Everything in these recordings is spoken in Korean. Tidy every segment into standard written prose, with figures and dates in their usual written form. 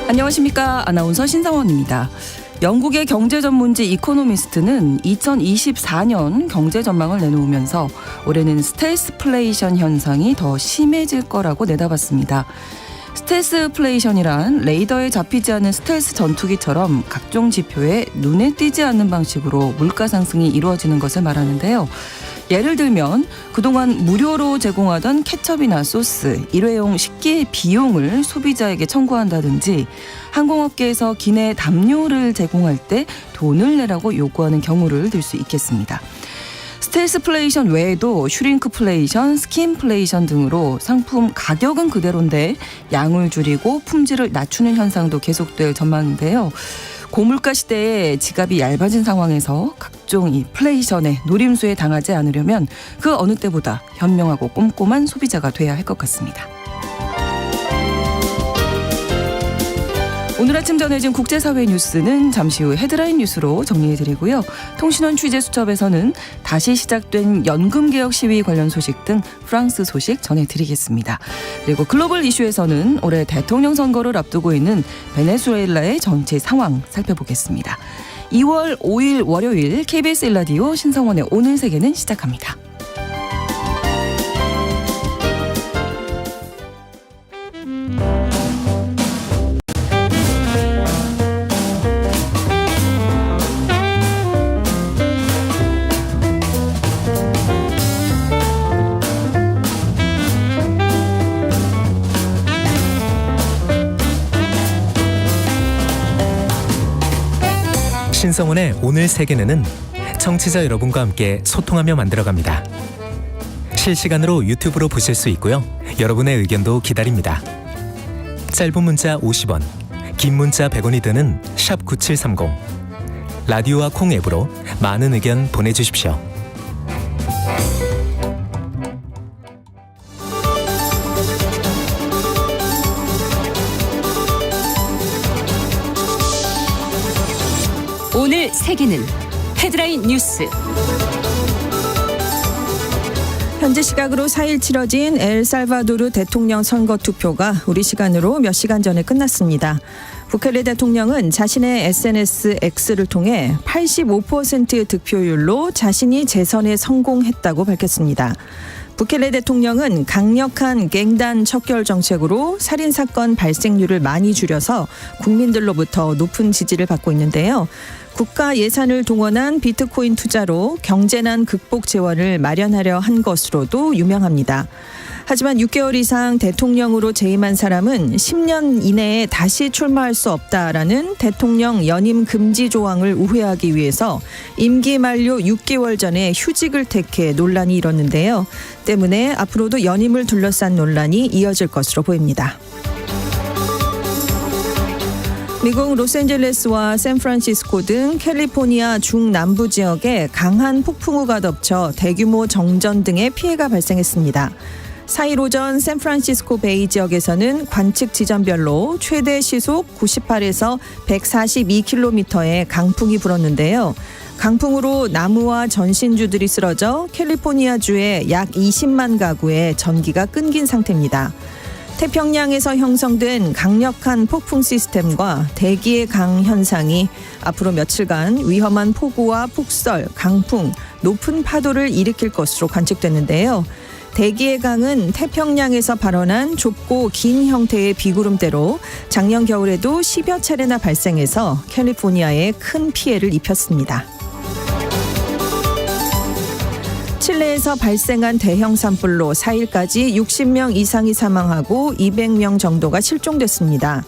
안녕하십니까. 아나운서 신성원입니다. 영국의 경제 전문지 이코노미스트는 2024년 경제 전망을 내놓으면서 올해는 스텔스플레이션 현상이 더 심해질 거라고 내다봤습니다. 스텔스플레이션이란 레이더에 잡히지 않은 스텔스 전투기처럼 각종 지표에 눈에 띄지 않는 방식으로 물가 상승이 이루어지는 것을 말하는데요. 예를 들면 그동안 무료로 제공하던 케첩이나 소스, 일회용 식기의 비용을 소비자에게 청구한다든지 항공업계에서 기내 담요를 제공할 때 돈을 내라고 요구하는 경우를 들 수 있겠습니다. 스텔스플레이션 외에도 슈링크플레이션, 스킨플레이션 등으로 상품 가격은 그대로인데 양을 줄이고 품질을 낮추는 현상도 계속될 전망인데요. 고물가 시대에 지갑이 얇아진 상황에서 각종 이 플레이션의 노림수에 당하지 않으려면 그 어느 때보다 현명하고 꼼꼼한 소비자가 돼야 할 것 같습니다. 오늘 아침 전해진 국제사회 뉴스는 잠시 후 헤드라인 뉴스로 정리해드리고요. 통신원 취재수첩에서는 다시 시작된 연금개혁 시위 관련 소식 등 프랑스 소식 전해드리겠습니다. 그리고 글로벌 이슈에서는 올해 대통령 선거를 앞두고 있는 베네수엘라의 정치 상황 살펴보겠습니다. 2월 5일 월요일 KBS 1라디오 신성원의 오늘 세계는 시작합니다. 신성원의 오늘 세계는 청취자 여러분과 함께 소통하며 만들어갑니다. 실시간으로 유튜브로 보실 수 있고요. 여러분의 의견도 기다립니다. 짧은 문자 50원, 긴 문자 100원이 드는 샵 9730. 라디오와 콩 앱으로 많은 의견 보내주십시오. 오늘 세계는 헤드라인 뉴스. 현재 시각으로 4일 치러진 엘살바도르 대통령 선거 투표가 우리 시간으로 몇 시간 전에 끝났습니다. 부켈레 대통령은 자신의 SNS X를 통해 85%의 득표율로 자신이 재선에 성공했다고 밝혔습니다. 부켈레 대통령은 강력한 갱단 척결 정책으로 살인사건 발생률을 많이 줄여서 국민들로부터 높은 지지를 받고 있는데요. 국가 예산을 동원한 비트코인 투자로 경제난 극복 재원을 마련하려 한 것으로도 유명합니다. 하지만 6개월 이상 대통령으로 재임한 사람은 10년 이내에 다시 출마할 수 없다라는 대통령 연임 금지 조항을 우회하기 위해서 임기 만료 6개월 전에 휴직을 택해 논란이 일었는데요. 때문에 앞으로도 연임을 둘러싼 논란이 이어질 것으로 보입니다. 미국 로스앤젤레스와 샌프란시스코 등 캘리포니아 중남부 지역에 강한 폭풍우가 덮쳐 대규모 정전 등의 피해가 발생했습니다. 4일 오전 샌프란시스코 베이 지역에서는 관측 지점별로 최대 시속 98에서 142km의 강풍이 불었는데요. 강풍으로 나무와 전신주들이 쓰러져 캘리포니아주의 약 20만 가구의 전기가 끊긴 상태입니다. 태평양에서 형성된 강력한 폭풍 시스템과 대기의 강 현상이 앞으로 며칠간 위험한 폭우와 폭설, 강풍, 높은 파도를 일으킬 것으로 관측됐는데요. 대기의 강은 태평양에서 발원한 좁고 긴 형태의 비구름대로 작년 겨울에도 10여 차례나 발생해서 캘리포니아에 큰 피해를 입혔습니다. 칠레에서 발생한 대형 산불로 4일까지 60명 이상이 사망하고 200명 정도가 실종됐습니다.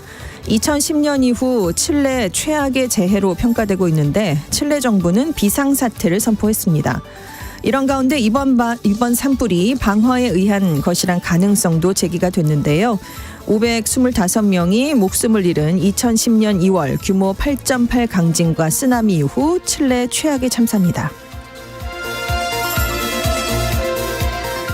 2010년 이후 칠레 최악의 재해로 평가되고 있는데 칠레 정부는 비상사태를 선포했습니다. 이런 가운데 이번 산불이 방화에 의한 것이란 가능성도 제기가 됐는데요. 525명이 목숨을 잃은 2010년 2월 규모 8.8 강진과 쓰나미 이후 칠레 최악의 참사입니다.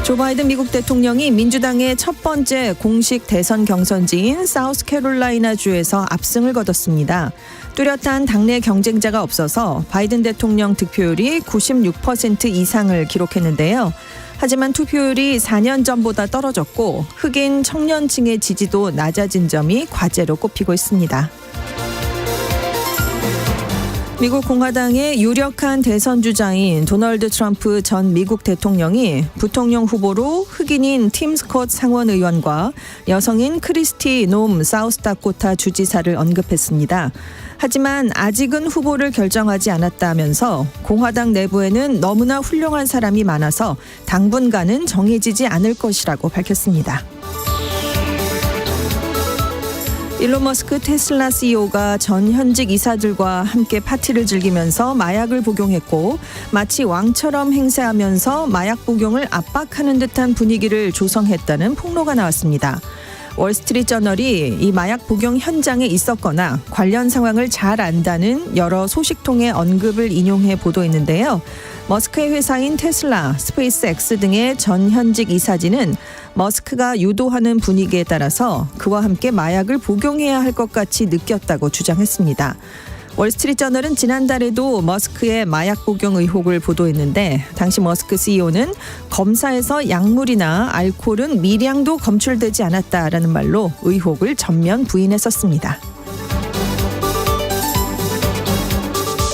조 바이든 미국 대통령이 민주당의 첫 번째 공식 대선 경선지인 사우스캐롤라이나주에서 압승을 거뒀습니다. 뚜렷한 당내 경쟁자가 없어서 바이든 대통령 득표율이 96% 이상을 기록했는데요. 하지만 투표율이 4년 전보다 떨어졌고 흑인 청년층의 지지도 낮아진 점이 과제로 꼽히고 있습니다. 미국 공화당의 유력한 대선 주자인 도널드 트럼프 전 미국 대통령이 부통령 후보로 흑인인 팀 스콧 상원 의원과 여성인 크리스티 놈 사우스다코타 주지사를 언급했습니다. 하지만 아직은 후보를 결정하지 않았다면서 공화당 내부에는 너무나 훌륭한 사람이 많아서 당분간은 정해지지 않을 것이라고 밝혔습니다. 일론 머스크 테슬라 CEO가 전 현직 이사들과 함께 파티를 즐기면서 마약을 복용했고 마치 왕처럼 행세하면서 마약 복용을 압박하는 듯한 분위기를 조성했다는 폭로가 나왔습니다. 월스트리트저널이 이 마약 복용 현장에 있었거나 관련 상황을 잘 안다는 여러 소식통의 언급을 인용해 보도했는데요. 머스크의 회사인 테슬라, 스페이스X 등의 전 현직 이사진은 머스크가 유도하는 분위기에 따라서 그와 함께 마약을 복용해야 할 것 같이 느꼈다고 주장했습니다. 월스트리트저널은 지난달에도 머스크의 마약 복용 의혹을 보도했는데 당시 머스크 CEO는 검사에서 약물이나 알코올은 미량도 검출되지 않았다라는 말로 의혹을 전면 부인했었습니다.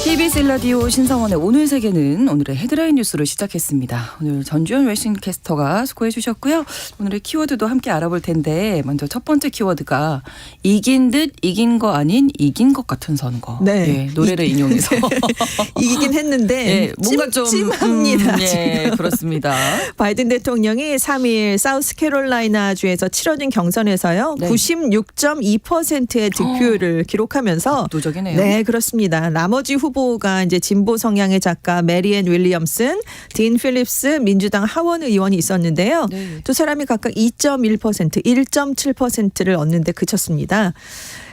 KBS 라디오 신성원의 오늘 세계는 오늘의 헤드라인 뉴스로 시작했습니다. 오늘 전주현 웨싱캐스터가 수고해 주셨고요. 오늘의 키워드도 함께 알아볼 텐데 먼저 첫 번째 키워드가 이긴 듯 이긴 거 아닌 이긴 것 같은 선거. 네. 예, 노래를 인용해서 이기긴 했는데 예, 뭔가 좀 찜찜합니다. 예, 지금. 그렇습니다. 바이든 대통령이 3일 사우스캐롤라이나 주에서 치러진 경선에서요. 네. 96.2%의 득표율을 기록하면서 압도적이네요. 네, 그렇습니다. 나머지 후보가 이제 진보 성향의 작가 메리앤 윌리엄슨, 딘 필립스 민주당 하원 의원이 있었는데요. 네. 두 사람이 각각 2.1%, 1.7%를 얻는 데 그쳤습니다.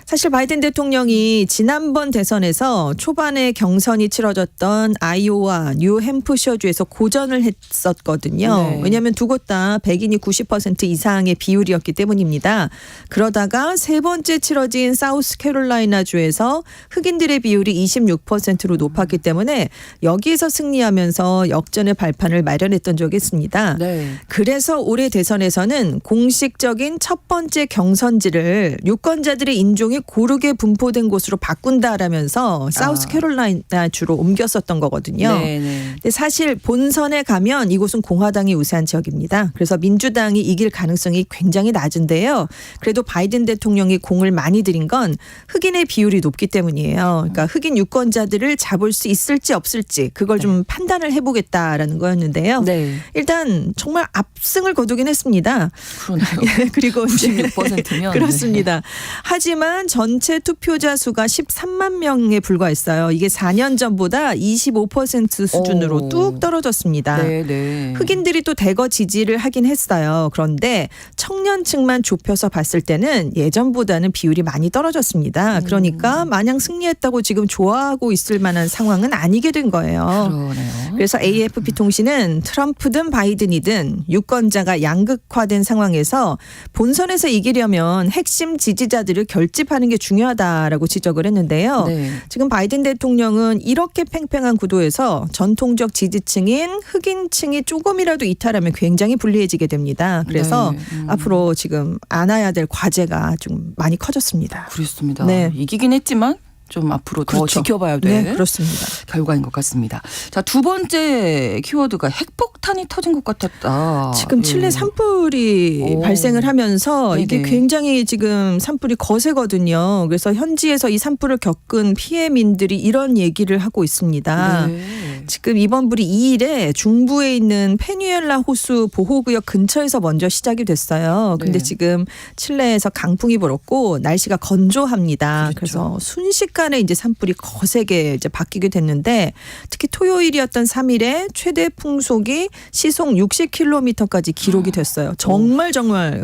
사실 바이든 대통령이 지난번 대선에서 초반에 경선이 치러졌던 아이오와 뉴햄프셔주에서 고전을 했었거든요. 네. 왜냐하면 두 곳 다 백인이 90% 이상의 비율이었기 때문입니다. 그러다가 세 번째 치러진 사우스캐롤라이나주에서 흑인들의 비율이 26%로 높았기 때문에 여기에서 승리하면서 역전의 발판을 마련했던 적이 있습니다. 네. 그래서 올해 대선에서는 공식적인 첫 번째 경선지를 유권자들의 인종이 고르게 분포된 곳으로 바꾼다라면서 사우스캐롤라이나 주로 옮겼었던 거거든요. 네, 네. 근데 사실 본선에 가면 이곳은 공화당이 우세한 지역입니다. 그래서 민주당이 이길 가능성이 굉장히 낮은데요. 그래도 바이든 대통령이 공을 많이 들인 건 흑인의 비율이 높기 때문이에요. 그러니까 흑인 유권자들을 잡을 수 있을지 없을지 그걸 좀 판단을 해보겠다라는 거였는데요. 네. 일단 정말 압승을 거두긴 했습니다. 그러네요. 그리고 이제 96%면 그렇습니다. 하지만 전체 투표자 수가 13만 명에 불과했어요. 이게 4년 전보다 25% 수준으로 오. 뚝 떨어졌습니다. 네, 네. 흑인들이 또 대거 지지를 하긴 했어요. 그런데 청년층만 좁혀서 봤을 때는 예전보다는 비율이 많이 떨어졌습니다. 그러니까 마냥 승리했다고 지금 좋아하고 있을 만한 상황은 아니게 된 거예요. 그러네요. 그래서 AFP 통신은 트럼프든 바이든이든 유권자가 양극화된 상황에서 본선에서 이기려면 핵심 지지자들을 결집하는 게 중요하다라고 지적을 했는데요. 네. 지금 바이든 대통령은 이렇게 팽팽한 구도에서 전통적 지지층인 흑인층이 조금이라도 이탈하면 굉장히 불리해지게 됩니다. 그래서 네. 앞으로 지금 안아야 될 과제가 좀 많이 커졌습니다. 그렇습니다. 네. 이기긴 했지만 좀 앞으로 더 그렇죠. 지켜봐야 될 네, 그렇습니다. 결과인 것 같습니다. 자, 두 번째 키워드가 핵폭탄이 터진 것 같았다. 지금 칠레 산불이 오. 발생을 하면서 이게 네네. 굉장히 지금 산불이 거세거든요. 그래서 현지에서 이 산불을 겪은 피해민들이 이런 얘기를 하고 있습니다. 네. 지금 이번 불이 2일에 중부에 있는 페뉴엘라 호수 보호구역 근처에서 먼저 시작이 됐어요. 근데 네. 지금 칠레에서 강풍이 불었고 날씨가 건조합니다. 그렇죠. 그래서 순식간에 이제 산불이 거세게 이제 바뀌게 됐는데 특히 토요일이었던 3일에 최대 풍속이 시속 60km까지 기록이 됐어요. 정말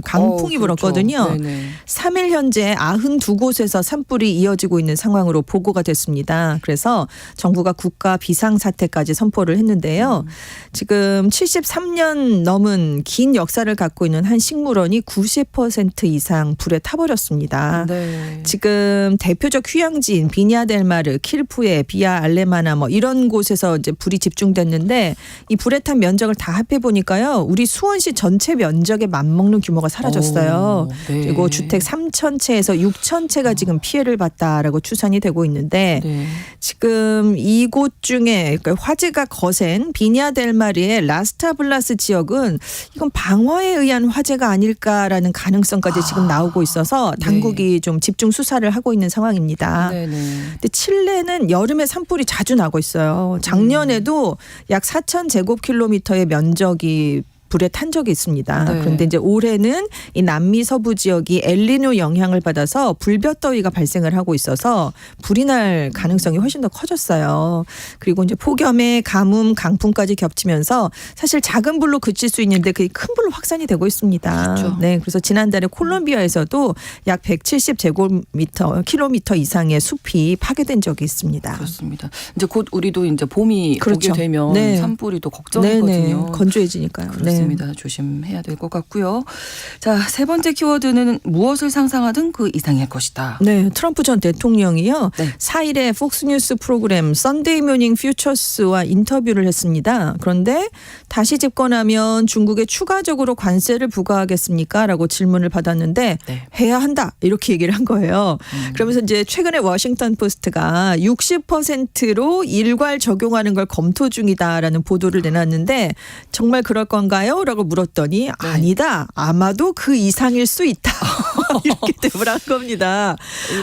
강풍이 그렇죠. 불었거든요. 네네. 3일 현재 92곳에서 산불이 이어지고 있는 상황으로 보고가 됐습니다. 그래서 정부가 국가 비상사태 어제까지 선포를 했는데요. 지금 73년 넘은 긴 역사를 갖고 있는 한 식물원이 90% 이상 불에 타버렸습니다. 네. 지금 대표적 휴양지인 비냐델마르, 킬푸에, 비아 알레마나 뭐 이런 곳에서 이제 불이 집중됐는데 이 불에 탄 면적을 다 합해 보니까요. 우리 수원시 전체 면적에 맞먹는 규모가 사라졌어요. 네. 그리고 주택 3,000채에서 6,000채가 지금 피해를 봤다라고 추산이 되고 있는데 네. 지금 이곳 중에 그러니까 화재가 거센 비냐델마르의 라스타블라스 지역은 이건 방화에 의한 화재가 아닐까라는 가능성까지 지금 나오고 있어서 당국이 좀 집중 수사를 하고 있는 상황입니다. 네네. 근데 칠레는 여름에 산불이 자주 나고 있어요. 작년에도 약 4,000제곱킬로미터의 면적이 불에 탄 적이 있습니다. 네. 그런데 이제 올해는 이 남미 서부 지역이 엘니뇨 영향을 받아서 불볕더위가 발생을 하고 있어서 불이 날 가능성이 훨씬 더 커졌어요. 그리고 이제 폭염에 가뭄, 강풍까지 겹치면서 사실 작은 불로 그칠 수 있는데 그게 큰 불로 확산이 되고 있습니다. 그렇죠. 네, 그래서 지난달에 콜롬비아에서도 약 170제곱킬로미터 이상의 숲이 파괴된 적이 있습니다. 그렇습니다. 이제 곧 우리도 이제 봄이 그렇죠. 오게 되면 네. 산불이 또 걱정이거든요. 건조해지니까요. 그렇습니다. 조심해야 될 것 같고요. 자, 세 번째 키워드는 무엇을 상상하든 그 이상일 것이다. 네, 트럼프 전 대통령이요. 네. 4일에 폭스뉴스 프로그램 썬데이 모닝 퓨처스와 인터뷰를 했습니다. 그런데 다시 집권하면 중국에 추가적으로 관세를 부과하겠습니까? 라고 질문을 받았는데 네. 해야 한다. 이렇게 얘기를 한 거예요. 그러면서 이제 최근에 워싱턴 포스트가 60%로 일괄 적용하는 걸 검토 중이다라는 보도를 내놨는데 정말 그럴 건가요? 라고 물었더니 아니다. 아마도 그 이상일 수 있다. 이렇게 대답을 한 겁니다.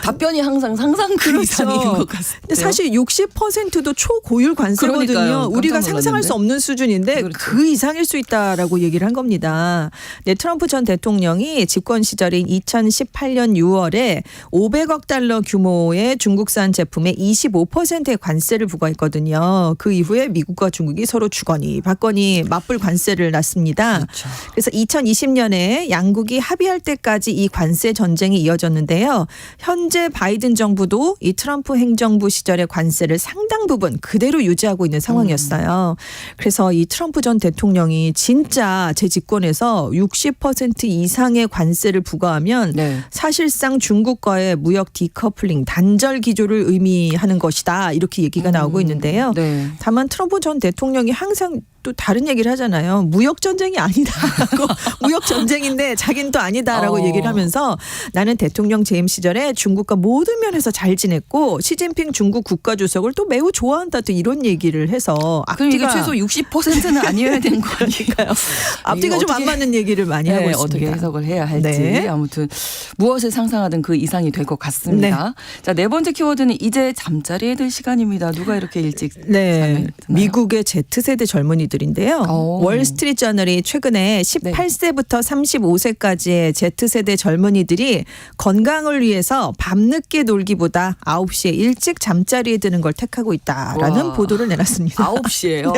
답변이 항상 상상 그 이상인 것 같습니다. 근데 사실 60%도 초고율 관세거든요. 그러니까요. 우리가 깜짝 상상할 수 놀랐는데. 없는 수준인데 그렇죠. 그 이상일 수 있다라고 얘기를 한 겁니다. 네, 트럼프 전 대통령이 집권 시절인 2018년 6월에 500억 달러 규모의 중국산 제품에 25%의 관세를 부과했거든요. 그 이후에 미국과 중국이 서로 주거니 받거니 맞불 관세를 놨습니다. 그렇죠. 그래서 2020년에 양국이 합의할 때까지 이 관세 전쟁이 이어졌는데요. 현재 바이든 정부도 이 트럼프 행정부 시절의 관세를 상당 부분 그대로 유지하고 있는 상황이었어요. 그래서 이 트럼프 전 대통령이 진짜 제 집권에서 60% 이상의 관세를 부과하면 네. 사실상 중국과의 무역 디커플링 단절 기조를 의미하는 것이다. 이렇게 얘기가 나오고 있는데요. 네. 다만 트럼프 전 대통령이 항상 또 다른 얘기를 하잖아요. 무역 전쟁이 아니다라고 무역 전쟁인데 자기는 또 아니다라고 얘기를 하면서 나는 대통령 재임 시절에 중국과 모든 면에서 잘 지냈고 시진핑 중국 국가주석을 또 매우 좋아한다 또 이런 얘기를 해서 그럼 이게 앞뒤가 최소 60%는 아니어야 되는 거 아닐까요? 앞뒤가 좀 안 맞는 얘기를 많이 하고 있습니다. 어떻게 해석을 해야 할지 네. 아무튼 무엇을 상상하든 그 이상이 될 것 같습니다. 자, 네 번째 키워드는 이제 잠자리에 들 시간입니다. 누가 이렇게 일찍 네, 잠에 드나요? 미국의 Z세대 젊은이들인데요. 오. 월스트리트저널이 최근에 18세부터 35세까지의 Z세대 젊은이들이 건강을 위해서 밤늦게 놀기보다 9시에 일찍 잠자리에 드는 걸 택하고 있다라는 와. 보도를 내놨습니다. 9시에요?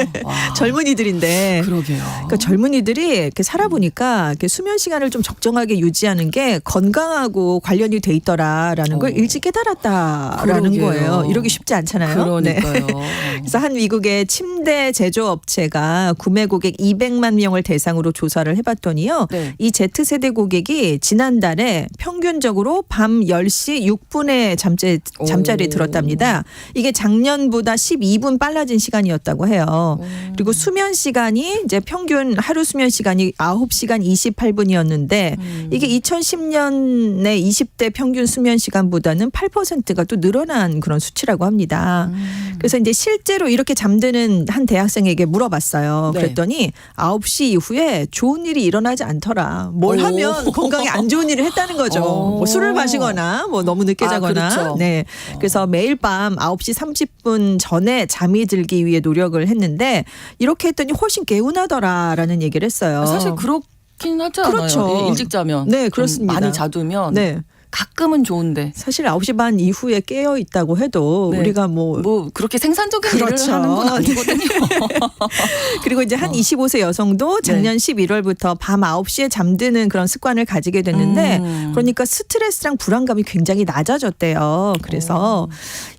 젊은이들인데 그러게요. 그러니까 젊은이들이 이렇게 살아보니까 이렇게 수면 시간을 좀 적정하게 유지하는 게 건강하고 관련이 돼 있더라라는 걸 일찍 깨달았다라는 그러게요. 거예요. 이러기 쉽지 않잖아요. 네. 그러니까요. 그래서 한 미국의 침대 제조업체가 구매 고객 200만 명을 대상으로 조사를 해봤더니요. 네. 이 Z세대 고객이 지난달에 평균적으로 밤 10시 6분에 잠자리에 오. 들었답니다. 이게 작년보다 12분 빨라진 시간이었다고 해요. 그리고 수면 시간이 이제 평균 하루 수면 시간이 9시간 28분이었는데 이게 2010년에 20대 평균 수면 시간보다는 8%가 또 늘어난 그런 수치라고 합니다. 그래서 이제 실제로 이렇게 잠드는 한 대학생에게 물어봤어요. 네. 그랬더니 9시 이후에 좋은 일이 일어나지 않더라. 뭘 오. 하면 건강에 안 좋은 일을 했다는 거죠. 오. 뭐 술을 마시거나 뭐 너무 늦게 자거나. 그렇죠. 네. 그래서 매일 밤 9시 30분 전에 잠이 들기 위해 노력을 했는데 이렇게 했더니 훨씬 개운하더라라는 얘기를 했어요. 사실 그렇긴 하지 않아요? 그렇죠. 일찍 자면. 네, 좀 그렇습니다. 많이 자두면. 네. 가끔은 좋은데. 사실 9시 반 이후에 깨어 있다고 해도 네. 우리가 뭐 그렇게 생산적인 그렇죠. 일을 하는 건 아니거든요. 그리고 이제 한 25세 여성도 작년 11월부터 밤 9시에 잠드는 그런 습관을 가지게 됐는데 그러니까 스트레스랑 불안감이 굉장히 낮아졌대요. 그래서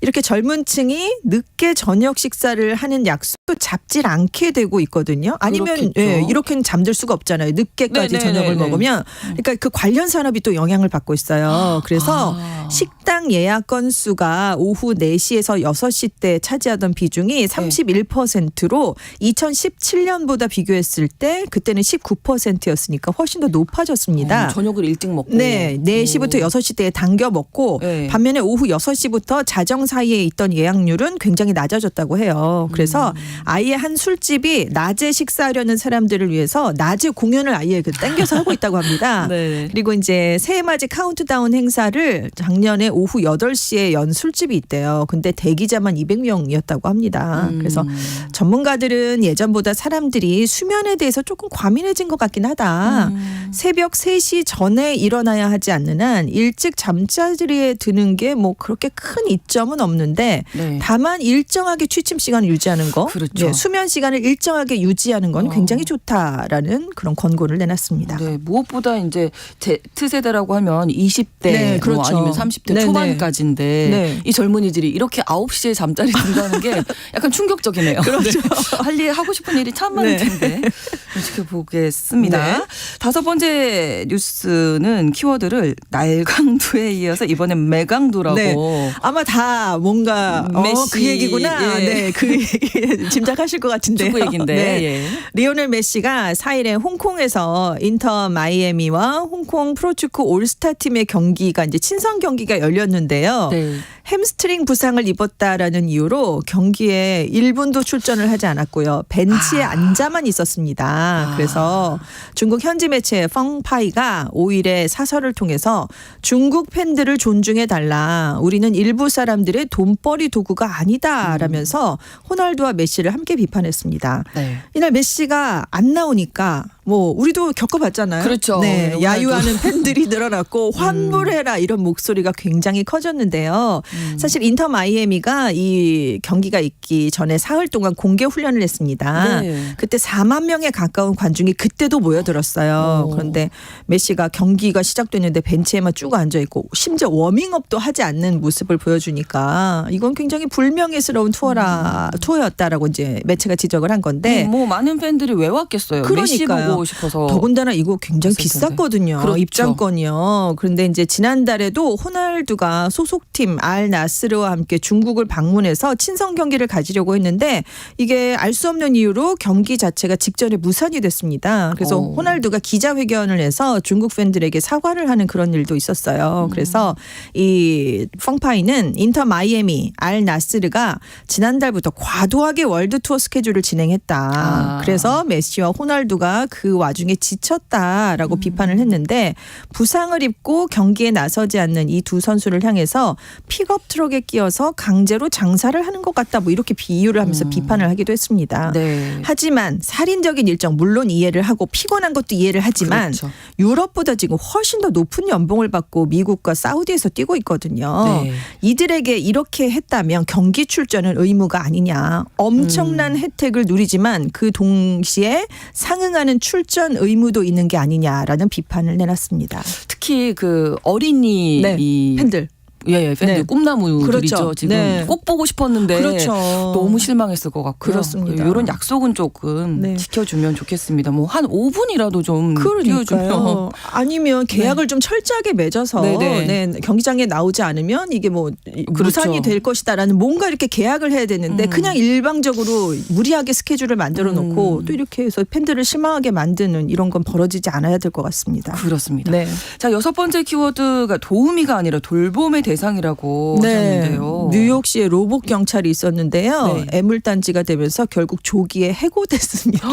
이렇게 젊은 층이 늦게 저녁 식사를 하는 약속도 잡질 않게 되고 있거든요. 아니면 그렇겠죠. 예, 이렇게는 잠들 수가 없잖아요. 늦게까지 네네네네. 저녁을 먹으면. 그러니까 그 관련 산업이 또 영향을 받고 있어요. 그래서 식당 예약 건수가 오후 4시에서 6시 때 차지하던 비중이 31%로 2017년보다 비교했을 때 그때는 19%였으니까 훨씬 더 높아졌습니다. 저녁을 일찍 먹고. 네, 4시부터 6시 때에 당겨 먹고 네. 반면에 오후 6시부터 자정 사이에 있던 예약률은 굉장히 낮아졌다고 해요. 그래서 아예 한 술집이 낮에 식사하려는 사람들을 위해서 낮에 공연을 아예 땡겨서 하고 있다고 합니다. 네. 그리고 이제 새해맞이 카운트다운 행사를 작년에 오후 8시에 연 술집이 있대요. 근데 대기자만 200명이었다고 합니다. 그래서 전문가들은 예전보다 사람들이 수면에 대해서 조금 과민해진 것 같긴 하다. 새벽 3시 전에 일어나야 하지 않는 한 일찍 잠자리에 드는 게 뭐 그렇게 큰 이점은 없는데 네. 다만 일정하게 취침 시간을 유지하는 거, 그렇죠. 네, 수면 시간을 일정하게 유지하는 건 굉장히 좋다라는 그런 권고를 내놨습니다. 네, 무엇보다 이제 Z세대라고 하면 20대 네, 그렇죠. 뭐 아니면 30대 네네. 초반까지인데 네. 이 젊은이들이 이렇게 9시에 잠자리 든다는 게 약간 충격적이네요. 그렇죠. 할 일 하고 싶은 일이 참 많을 네. 텐데 지켜보겠습니다. 네. 다섯 번째 뉴스는 키워드를 날강도에 이어서 이번엔 매강도라고. 네. 아마 다 뭔가 메시, 그 얘기구나. 예. 네, 그 얘기 짐작하실 것 같은데요. 축구 얘기인데. 네. 예. 리오넬 메시가 4일에 홍콩에서 인터 마이애미와 홍콩 프로축구 올스타 팀의 경기가 이제 친선 경기가 열렸는데요. 네. 햄스트링 부상을 입었다라는 이유로 경기에 1분도 출전을 하지 않았고요. 벤치에 앉아만 있었습니다. 그래서 중국 현지 매체 펑파이가 5일에 사설을 통해서 중국 팬들을 존중해달라. 우리는 일부 사람들의 돈벌이 도구가 아니다라면서 호날두와 메시를 함께 비판했습니다. 네. 이날 메시가 안 나오니까 뭐 우리도 겪어봤잖아요. 그렇죠. 네, 네, 야유하는 팬들이 늘어났고 환불해라 이런 목소리가 굉장히 커졌는데요. 사실 인터 마이애미가 이 경기가 있기 전에 사흘 동안 공개 훈련을 했습니다. 네. 그때 4만 명에 가까운 관중이 그때도 모여들었어요. 그런데 메시가 경기가 시작됐는데 벤치에만 쭉 앉아 있고 심지어 워밍업도 하지 않는 모습을 보여주니까 이건 굉장히 불명예스러운 투어였다라고 이제 매체가 지적을 한 건데 뭐 많은 팬들이 왜 왔겠어요. 메시 그러니까요. 보고 싶어서. 더군다나 이거 굉장히 했을 텐데. 비쌌거든요. 그렇죠. 입장권이요. 그런데 이제 지난달에도 호날두가 소속팀 알 나스르와 함께 중국을 방문해서 친선 경기를 가지려고 했는데 이게 알 수 없는 이유로 경기 자체가 직전에 무산이 됐습니다. 그래서 호날두가 기자회견을 해서 중국 팬들에게 사과를 하는 그런 일도 있었어요. 그래서 이 펑파이는 인터 마이애미 알 나스르가 지난달부터 과도하게 월드 투어 스케줄을 진행했다. 그래서 메시와 호날두가 그 와중에 지쳤다라고 비판을 했는데 부상을 입고 경기에 나서지 않는 이 두 선수를 향해서 픽업 트럭에 끼어서 강제로 장사를 하는 것 같다. 뭐 이렇게 비유를 하면서 비판을 하기도 했습니다. 네. 하지만 살인적인 일정 물론 이해를 하고 피곤한 것도 이해를 하지만 그렇죠. 유럽보다 지금 훨씬 더 높은 연봉을 받고 미국과 사우디에서 뛰고 있거든요. 네. 이들에게 이렇게 했다면 경기 출전은 의무가 아니냐. 엄청난 혜택을 누리지만 그 동시에 상응하는 출전 의무도 있는 게 아니냐라는 비판을 내놨습니다. 특히 그 어린이 네. 이 팬들. 예, 팬들 네. 꿈나무들이죠. 그렇죠. 지금 네. 꼭 보고 싶었는데 그렇죠. 너무 실망했을 것 같고요. 그렇습니다. 이런 약속은 조금 네. 지켜주면 좋겠습니다. 뭐 한 5분이라도 좀 띄워주면. 그러니까요. 아니면 계약을 좀 철저하게 맺어서 네네. 네, 경기장에 나오지 않으면 이게 뭐 무산이 될 것이다라는 뭔가 이렇게 계약을 해야 되는데 그냥 일방적으로 무리하게 스케줄을 만들어 놓고 또 이렇게 해서 팬들을 실망하게 만드는 이런 건 벌어지지 않아야 될 것 같습니다. 그렇습니다. 네. 자, 여섯 번째 키워드가 도우미가 아니라 돌봄에 대상이라고 네. 하셨는데요. 뉴욕시에 로봇 경찰이 있었는데요. 네. 애물단지가 되면서 결국 조기에 해고됐습니다.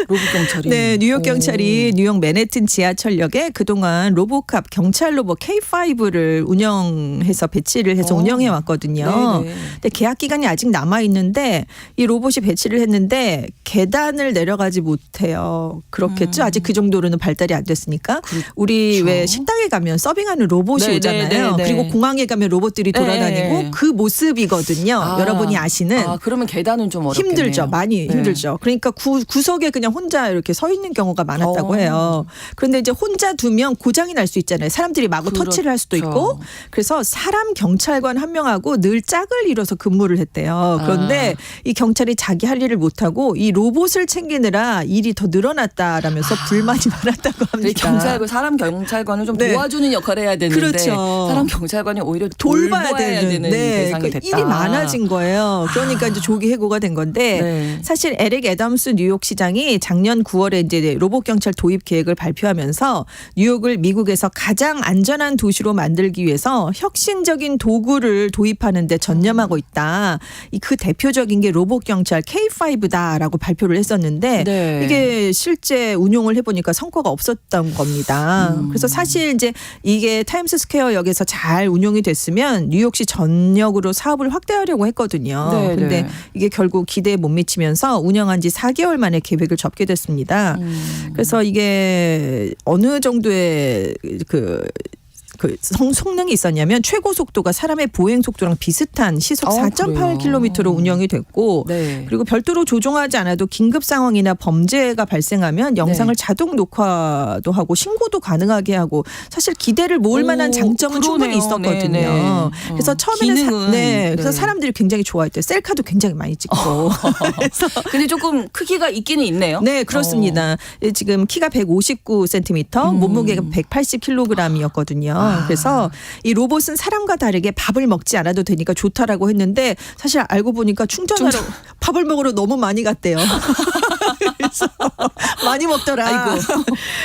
로봇 경찰이. 네, 뉴욕 경찰이 뉴욕 맨해튼 지하철역에 그동안 로보캅 경찰 로봇 K5를 운영해서 배치를 해서 운영해 왔거든요. 네네. 근데 계약 기간이 아직 남아 있는데 이 로봇이 배치를 했는데 계단을 내려가지 못해요. 그렇겠죠. 아직 그 정도로는 발달이 안 됐으니까. 우리 왜 식당에 가면 서빙하는 로봇이 네, 오잖아요. 네, 네, 네. 그리고 공항에 가면 로봇들이 돌아다니고 네. 그 모습이거든요. 여러분이 아시는. 그러면 계단은 좀 어렵겠네요. 힘들죠. 많이 네. 힘들죠. 그러니까 구석에 그냥 혼자 이렇게 서 있는 경우가 많았다고 해요. 그런데 이제 혼자 두면 고장이 날 수 있잖아요. 사람들이 마구 그렇죠. 터치를 할 수도 있고. 그래서 사람 경찰관 한 명하고 늘 짝을 이뤄서 근무를 했대요. 그런데 이 경찰이 자기 할 일을 못하고 이 로봇을 챙기느라 일이 더 늘어났다라면서 불만이 많았다고 합니다. 사람 경찰관을 좀 네. 도와주는 역할을 해야 되는데 그렇죠. 사람 경찰관이 오히려 돌봐야 되는 대상이 그러니까 됐다. 일이 많아진 거예요. 그러니까 이제 조기 해고가 된 건데 네. 사실 에릭 애덤스 뉴욕 시장이 작년 9월에 이제 로봇 경찰 도입 계획을 발표하면서 뉴욕을 미국에서 가장 안전한 도시로 만들기 위해서 혁신적인 도구를 도입하는 데 전념하고 있다. 그 대표적인 게 로봇 경찰 K5다라고 발표를 했었는데 네. 이게 실제 운용을 해보니까 성과가 없었던 겁니다. 그래서 사실 이제 이게 타임스스퀘어역에서 잘 운용이 됐으면 뉴욕시 전역으로 사업을 확대하려고 했거든요. 네, 그런데 네. 이게 결국 기대에 못 미치면서 운영한 지 4개월 만에 계획을 접게 됐습니다. 그래서 이게 어느 정도의 성능이 있었냐면 최고 속도가 사람의 보행 속도랑 비슷한 시속 4.8km로 운영이 됐고 네. 그리고 별도로 조종하지 않아도 긴급 상황이나 범죄가 발생하면 영상을 네. 자동 녹화도 하고 신고도 가능하게 하고 사실 기대를 모을 만한 장점은 충분히 그러네요. 있었거든요. 네, 네. 그래서 처음에는 기능은, 그래서 네. 사람들이 굉장히 좋아했대요. 셀카도 굉장히 많이 찍고. 그래서 근데 조금 크기가 있기는 있네요. 네, 그렇습니다. 지금 키가 159cm, 몸무게가 180kg이었거든요. 그래서 이 로봇은 사람과 다르게 밥을 먹지 않아도 되니까 좋다라고 했는데 사실 알고 보니까 충전하러 밥을 먹으러 너무 많이 갔대요. 그래서 많이 먹더라. 아이고.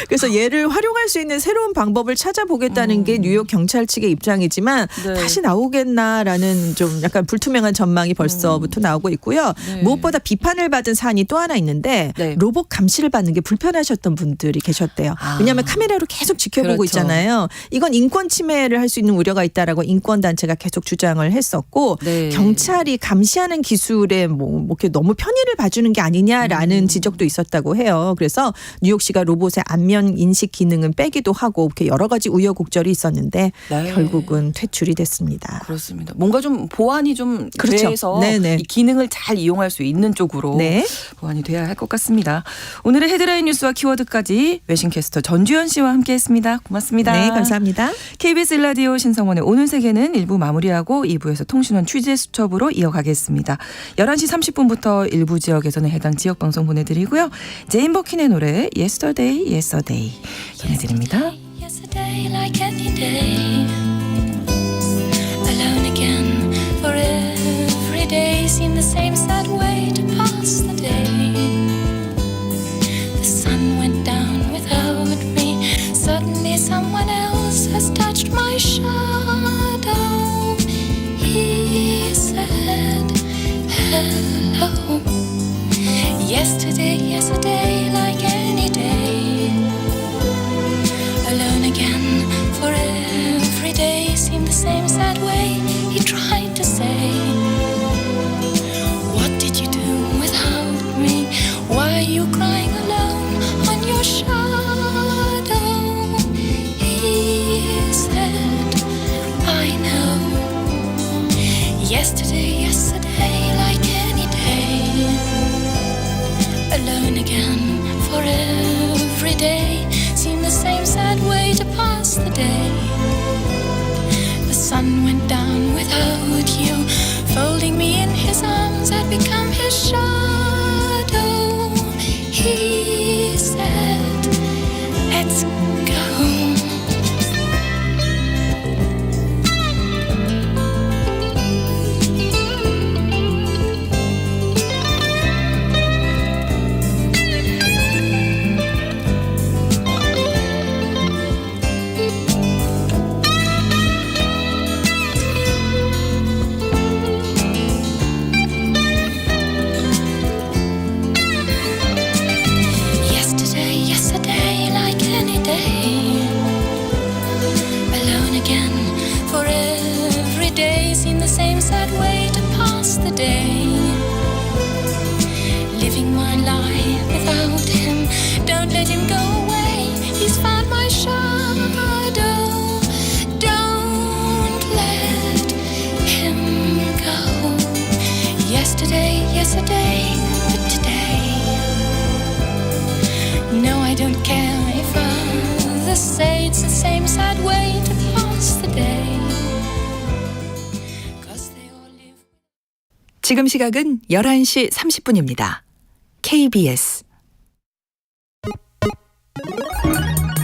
그래서 얘를 활용할 수 있는 새로운 방법을 찾아보겠다는 게 뉴욕 경찰 측의 입장이지만 네. 다시 나오겠나라는 좀 약간 불투명한 전망이 벌써부터 나오고 있고요. 네. 무엇보다 비판을 받은 사안이 또 하나 있는데 네. 로봇 감시를 받는 게 불편하셨던 분들이 계셨대요. 왜냐하면 카메라로 계속 지켜보고 그렇죠. 있잖아요. 이건 인권 침해를 할 수 있는 우려가 있다라고 인권단체가 계속 주장을 했었고 네. 경찰이 감시하는 기술에 뭐 이렇게 너무 편의를 봐주는 게 아니냐라는 지적도 있었다고 해요. 그래서 뉴욕시가 로봇의 안면 인식 기능은 빼기도 하고 이렇게 여러 가지 우여곡절이 있었는데 네. 결국은 퇴출이 됐습니다. 그렇습니다. 뭔가 좀 보완이 좀 그렇죠. 돼서 네네. 이 기능을 잘 이용할 수 있는 쪽으로 네. 보완이 돼야 할 것 같습니다. 오늘의 헤드라인 뉴스와 키워드까지 외신캐스터 전주현 씨와 함께했습니다. 고맙습니다. 네, 감사합니다. KBS 일라디오 신성원의 오늘 세계는 1부 마무리하고 2부에서 통신원 취재 수첩으로 이어가겠습니다. 11시 30분부터 일부 지역에서는 해당 지역 방송 보내드리고요. 제인 버킨의 노래 Yesterday, Yesterday 전해드립니다. Yesterday like any day, alone again for every day seemed the same sad way to pass the day. The sun went down without me, suddenly someone else has touched my shadow. He said hello. Yesterday, yesterday like any day, alone again for every day seemed the same sad way. He tried to say, what did you do without me? Why are you crying alone on your shadow? He said, I know. Yesterday, yesterday like any day, alone again for sad way to pass the day. Living my life without him, don't let him go away. He's found my shadow. Don't let him go. Yesterday, but today. No, I don't care if others say it's the same sad way to pass the day. 'Cause they all live. 지금 시각은 11시 30분입니다. KBS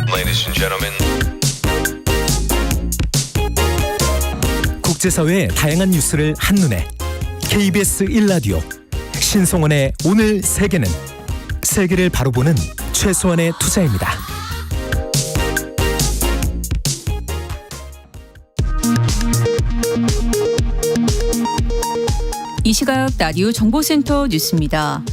Ladies and gentlemen. 국제사회의 다양한 뉴스를 한눈에 KBS 1라디오 신성원의 오늘 세계는 세계를 바로 보는 최소한의 투자입니다. 이 시각 라디오 정보센터 뉴스입니다.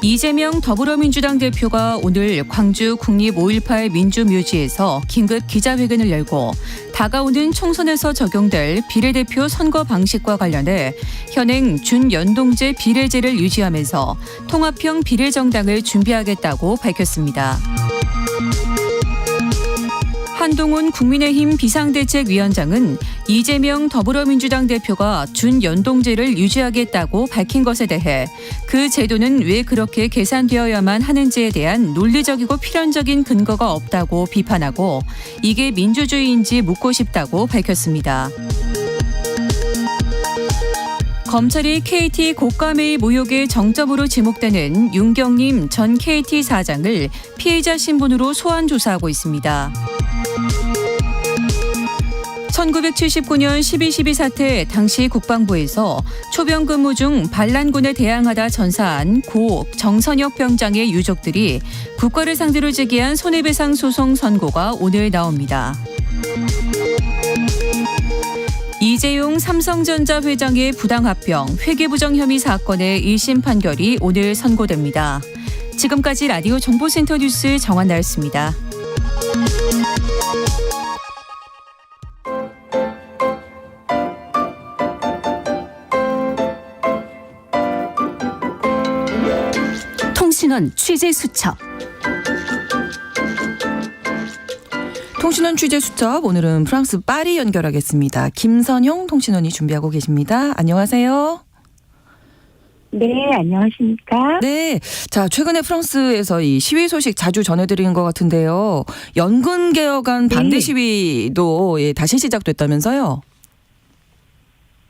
이재명 더불어민주당 대표가 오늘 광주 국립 5.18 민주묘지에서 긴급 기자회견을 열고 다가오는 총선에서 적용될 비례대표 선거 방식과 관련해 현행 준연동제 비례제를 유지하면서 통합형 비례정당을 준비하겠다고 밝혔습니다. 한동훈 국민의힘 비상대책위원장은 이재명 더불어민주당 대표가 준연동제를 유지하겠다고 밝힌 것에 대해 그 제도는 왜 그렇게 계산되어야만 하는지에 대한 논리적이고 필연적인 근거가 없다고 비판하고 이게 민주주의인지 묻고 싶다고 밝혔습니다. 검찰이 KT 고가매입 의혹의 정점으로 지목되는 윤경림 전 KT 사장을 피해자 신분으로 소환 조사하고 있습니다. 1979년 12.12 사태 당시 국방부에서 초병 근무 중 반란군에 대항하다 전사한 고 정선혁 병장의 유족들이 국가를 상대로 제기한 손해배상 소송 선고가 오늘 나옵니다. 이재용 삼성전자 회장의 부당합병, 회계부정 혐의 사건의 1심 판결이 오늘 선고됩니다. 지금까지 라디오 정보센터 뉴스 정한나였습니다. 통신원 취재 수첩. 통신원 취재 수첩 오늘은 프랑스 파리 연결하겠습니다. 김선용 통신원이 준비하고 계십니다. 안녕하세요. 네, 안녕하십니까? 네. 자, 최근에 프랑스에서 이 시위 소식 자주 전해드리는 것 같은데요. 연금 개혁안 반대 시위도 다시 시작됐다면서요?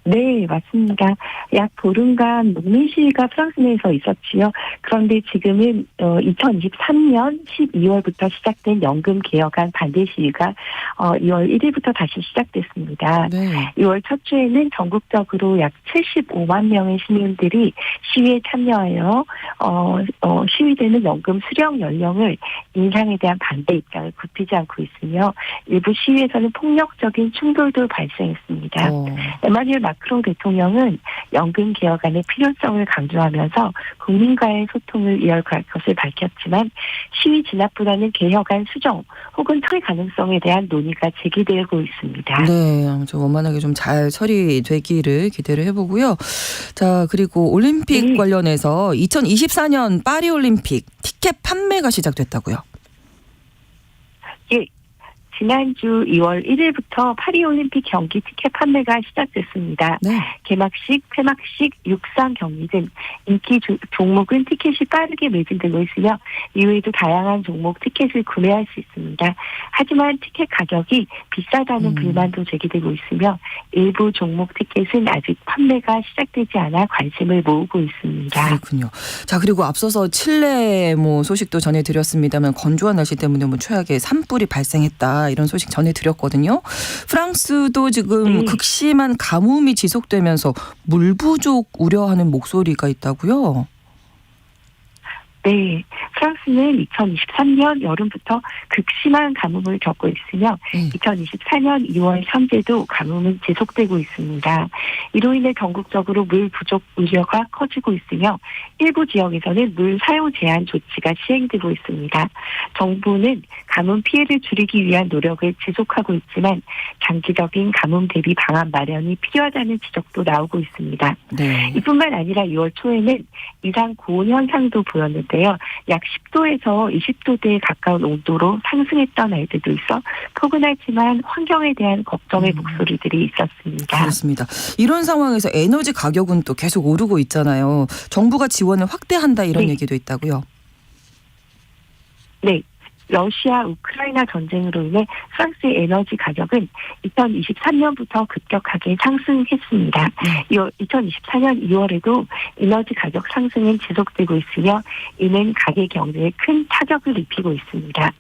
네, 맞습니다. 약 보름간 농민 시위가 프랑스 내에서 있었지요. 그런데 지금은 2023년 12월부터 시작된 연금 개혁안 반대 시위가 2월 1일부터 다시 시작됐습니다. 네. 2월 첫 주에는 전국적으로 약 75만 명의 시민들이 시위에 참여하여 시위되는 연금 수령 연령을 인상에 대한 반대 입장을 굽히지 않고 있으며 일부 시위에서는 폭력적인 충돌도 발생했습니다. 에마뉴엘 마크롱 대통령은 연금 개혁안의 필요성을 강조하면서 국민과의 소통을 이어갈 것을 밝혔지만 시위 진압보다는 개혁안 수정 혹은推 가능성에 대한 논의가 제기되고 있습니다. 네, 아무튼 원만하게 좀 잘 처리되기를 기대를 해보고요. 자, 그리고 올림픽 관련해서 2024년 파리 올림픽 티켓 판매가 시작됐다고요? 예. 지난주 2월 1일부터 파리올림픽 경기 티켓 판매가 시작됐습니다. 네. 개막식, 폐막식, 육상 경기 등 인기 종목은 티켓이 빠르게 매진되고 있으며 이외에도 다양한 종목 티켓을 구매할 수 있습니다. 하지만 티켓 가격이 비싸다는 불만도 제기되고 있으며 일부 종목 티켓은 아직 판매가 시작되지 않아 관심을 모으고 있습니다. 그렇군요. 자, 그리고 앞서서 칠레 소식도 전해드렸습니다만 건조한 날씨 때문에 최악의 산불이 발생했다. 이런 소식 전해드렸거든요. 프랑스도 지금 극심한 가뭄이 지속되면서 물 부족 우려하는 목소리가 있다고요? 네, 프랑스는 2023년 여름부터 극심한 가뭄을 겪고 있으며 2024년 2월 현재도 가뭄은 지속되고 있습니다. 이로 인해 전국적으로 물 부족 우려가 커지고 있으며 일부 지역에서는 물 사용 제한 조치가 시행되고 있습니다. 정부는 가뭄 피해를 줄이기 위한 노력을 지속하고 있지만 장기적인 가뭄 대비 방안 마련이 필요하다는 지적도 나오고 있습니다. 네. 이뿐만 아니라 6월 초에는 이상 고온 현상도 보였는데요. 약 10도에서 20도대에 가까운 온도로 상승했던 아이들도 있어 포근하지만 환경에 대한 걱정의 목소리들이 있었습니다. 그렇습니다. 이런 상황에서 에너지 가격은 또 계속 오르고 있잖아요. 정부가 지원을 확대한다 이런 네. 얘기도 있다고요. 네. 러시아 우크라이나 전쟁으로 인해 프랑스의 에너지 가격은 2023년부터 급격하게 상승했습니다. 2024년 2월에도 에너지 가격 상승은 지속되고 있으며 이는 가계 경제에 큰 타격을 입히고 있습니다.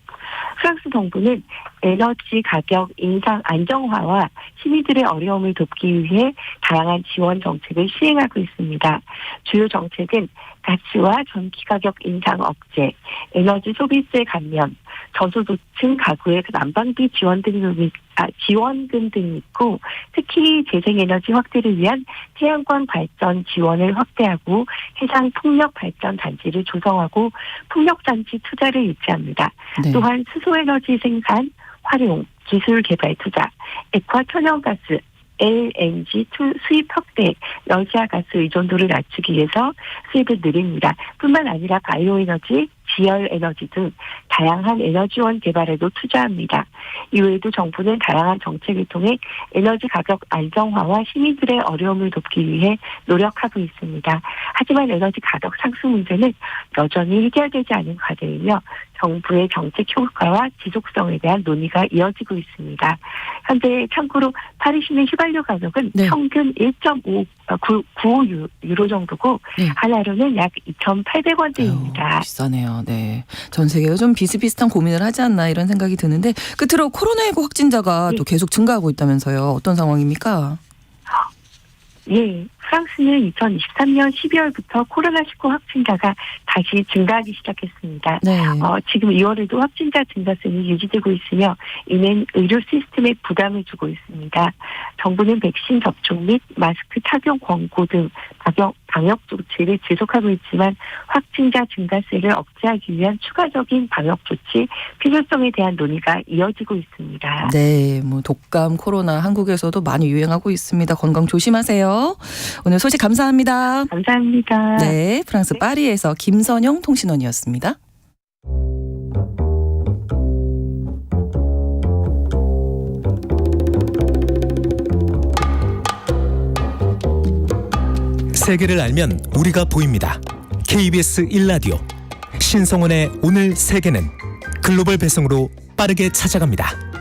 프랑스 정부는 에너지 가격 인상 안정화와 시민들의 어려움을 돕기 위해 다양한 지원 정책을 시행하고 있습니다. 주요 정책은 가스와 전기 가격 인상 억제, 에너지 소비세 감면, 저소득층 가구의 난방비 지원금 등이 있고 특히 재생에너지 확대를 위한 태양광 발전 지원을 확대하고 해상 풍력 발전 단지를 조성하고 풍력 단지 투자를 유치합니다. 네. 또한 수소에너지 생산, 활용, 기술 개발 투자, 액화 천연가스, LNG 수입 확대, 러시아 가스 의존도를 낮추기 위해서 수입을 늘립니다. 뿐만 아니라 바이오에너지, 지열에너지 등 다양한 에너지원 개발에도 투자합니다. 이외에도 정부는 다양한 정책을 통해 에너지 가격 안정화와 시민들의 어려움을 돕기 위해 노력하고 있습니다. 하지만 에너지 가격 상승 문제는 여전히 해결되지 않은 과제이며 정부의 정책 효과와 지속성에 대한 논의가 이어지고 있습니다. 현재 참고로 파리 시내 휘발유 가격은 네. 평균 1.95 유로 정도고 네. 하나로는 약 2,800원대입니다. 비싸네요. 네. 전 세계가 좀 비슷비슷한 고민을 하지 않나 이런 생각이 드는데 끝으로 코로나19 확진자가 네. 또 계속 증가하고 있다면서요. 어떤 상황입니까? 예, 프랑스는 2023년 12월부터 코로나19 확진자가 다시 증가하기 시작했습니다. 네. 지금 2월에도 확진자 증가세는 유지되고 있으며 이는 의료 시스템에 부담을 주고 있습니다. 정부는 백신 접종 및 마스크 착용 권고 등 방역 조치를 지속하고 있지만 확진자 증가세를 억제하기 위한 추가적인 방역 조치 필요성에 대한 논의가 이어지고 있습니다. 네, 뭐 독감, 코로나 한국에서도 많이 유행하고 있습니다. 건강 조심하세요. 오늘 소식 감사합니다. 감사합니다. 네, 프랑스 파리에서 김선영 통신원이었습니다. 세계를 알면 우리가 보입니다. KBS 1라디오 신성원의 오늘 세계는 글로벌 배송으로 빠르게 찾아갑니다.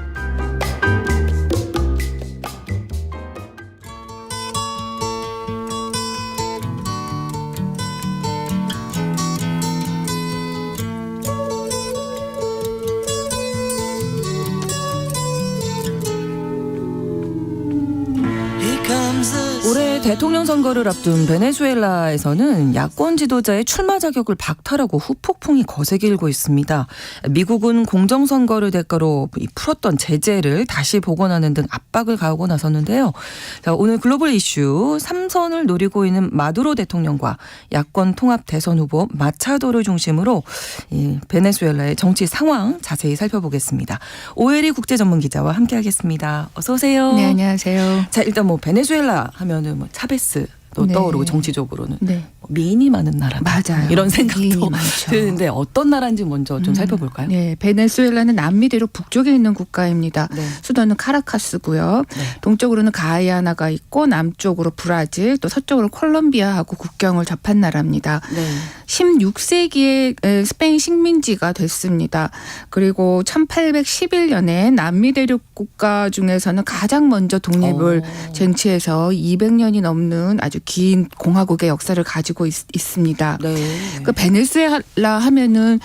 올해 대통령 선거를 앞둔 베네수엘라에서는 야권 지도자의 출마 자격을 박탈하고 후폭풍이 거세게 일고 있습니다. 미국은 공정선거를 대가로 풀었던 제재를 다시 복원하는 등 압박을 가하고 나섰는데요. 자, 오늘 글로벌 이슈 3선을 노리고 있는 마두로 대통령과 야권 통합 대선 후보 마차도를 중심으로 이 베네수엘라의 정치 상황 자세히 살펴보겠습니다. 오혜리 국제전문기자와 함께하겠습니다. 어서 오세요. 네, 안녕하세요. 자, 일단 뭐 베네수엘라 하면은 뭐 차베스도 네. 떠오르고 정치적으로는 네. 미인이 많은 나라. 맞아요. 이런 생각도 미인이 많죠. 드는데 어떤 나라인지 먼저 좀 살펴볼까요? 네, 베네수엘라는 남미 대륙 북쪽에 있는 국가입니다. 네. 수도는 카라카스고요. 네. 동쪽으로는 가이아나가 있고 남쪽으로 브라질, 또 서쪽으로 콜롬비아하고 국경을 접한 나라입니다. 네. 16세기에 스페인 식민지가 됐습니다. 그리고 1811년에 남미 대륙 국가 중에서는 가장 먼저 독립을 쟁취해서 200년이 넘는 아주 긴 공화국의 역사를 가지고 있습니다. 네. 그 베네수엘라 하면은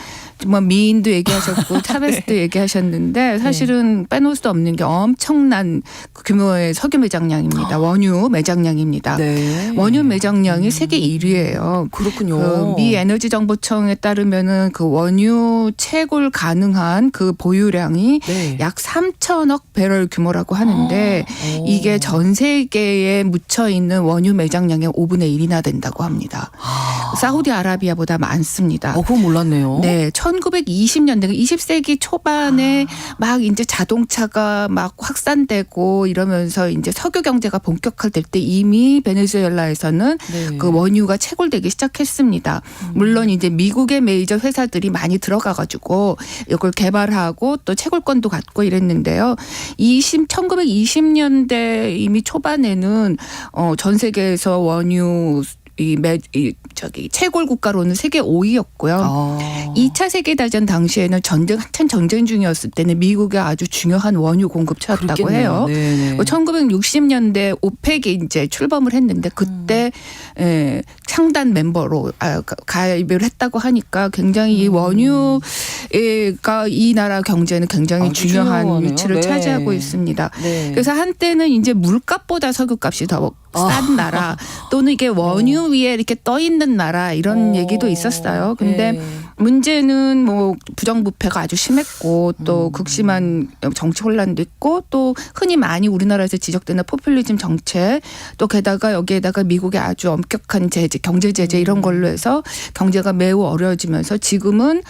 뭐 미인도 얘기하셨고 차베스도 얘기하셨는데 사실은 빼놓을 수 없는 게 엄청난 규모의 석유 매장량입니다. 원유 매장량입니다. 네. 원유 매장량이 세계 1위예요. 그렇군요. 미 에너지 정보청에 따르면은 그 원유 채굴 가능한 그 보유량이 네. 약 3천억 배럴 규모라고 하는데 이게 전 세계에 묻혀 있는 원유 매장량의 5분의 1이나 된다고 합니다. 사우디아라비아보다 많습니다. 그건 몰랐네요. 네, 1920년대 20세기 초반에 막 이제 자동차가 막 확산되고 이러면서 이제 석유 경제가 본격화될 때 이미 베네수엘라에서는 네. 그 원유가 채굴되기 시작했습니다. 물론 이제 미국의 메이저 회사들이 많이 들어가가지고 이걸 개발하고 또 채굴권도 갖고 이랬는데요. 1920년대 이미 초반에는 전 세계에서 원유 채굴 국가로는 세계 5위였고요. 2차 세계대전 당시에는 한참 전쟁 중이었을 때는 미국의 아주 중요한 원유 공급처였다고 해요. 네네. 1960년대 오펙이 이제 출범을 했는데 그때 창단 멤버로 가입을 했다고 하니까 굉장히 이 원유가 이 나라 경제는 굉장히 중요한 중요하네요. 위치를 네. 차지하고 있습니다. 네. 그래서 한때는 이제 물값보다 석유값이 더 싼 나라 또는 이게 원유 위에 이렇게 떠 있는 나라 이런 얘기도 있었어요. 근데 네. 문제는 뭐 부정부패가 아주 심했고 또 극심한 정치 혼란도 있고 또 흔히 많이 우리나라에서 지적되는 포퓰리즘 정책 또 게다가 여기에다가 미국의 아주 엄격한 제재, 경제 제재 이런 걸로 해서 경제가 매우 어려워지면서 지금은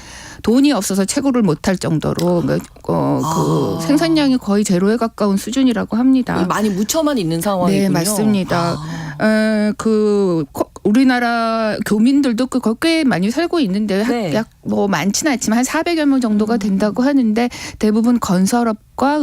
돈이 없어서 채굴을 못할 정도로 그 생산량이 거의 제로에 가까운 수준이라고 합니다. 많이 묻혀만 있는 상황이군요. 네, 맞습니다. 우리나라 교민들도 꽤 많이 살고 있는데 네. 약 뭐 많지는 않지만 한 400여 명 정도가 된다고 하는데 대부분 건설업과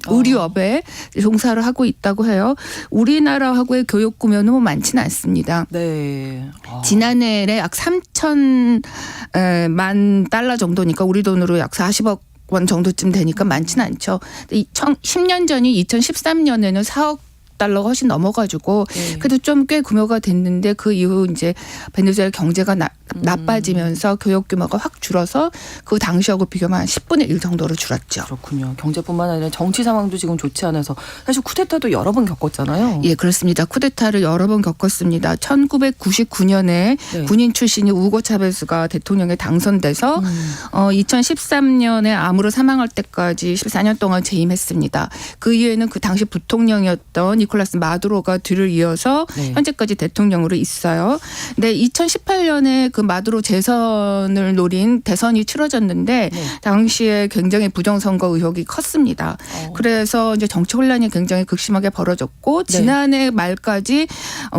의료업에 종사를 하고 있다고 해요. 우리나라하고의 교육 구면은 뭐 많지는 않습니다. 네. 지난해에 약 3천만 달러 정도니까 우리 돈으로 약 40억 원 정도쯤 되니까 많지는 않죠. 10년 전이 2013년에는 4억 달러가 훨씬 넘어가지고 그래도 좀 꽤 규모가 됐는데 그 이후 이제 베네수엘라 경제가 나빠지면서 교육 규모가 확 줄어서 그 당시하고 비교하면 한 10분의 1 정도로 줄었죠. 그렇군요. 경제뿐만 아니라 정치 상황도 지금 좋지 않아서 사실 쿠데타도 여러 번 겪었잖아요. 예, 그렇습니다. 쿠데타를 여러 번 겪었습니다. 1999년에 네. 군인 출신이 우고 차베스가 대통령에 당선돼서 2013년에 암으로 사망할 때까지 14년 동안 재임했습니다. 그 이후에는 그 당시 부통령이었던 니콜라스 마두로가 뒤를 이어서 네. 현재까지 대통령으로 있어요. 근데 2018년에 그 마두로 재선을 노린 대선이 치러졌는데 네. 당시에 굉장히 부정선거 의혹이 컸습니다. 그래서 이제 정치 혼란이 굉장히 극심하게 벌어졌고 네. 지난해 말까지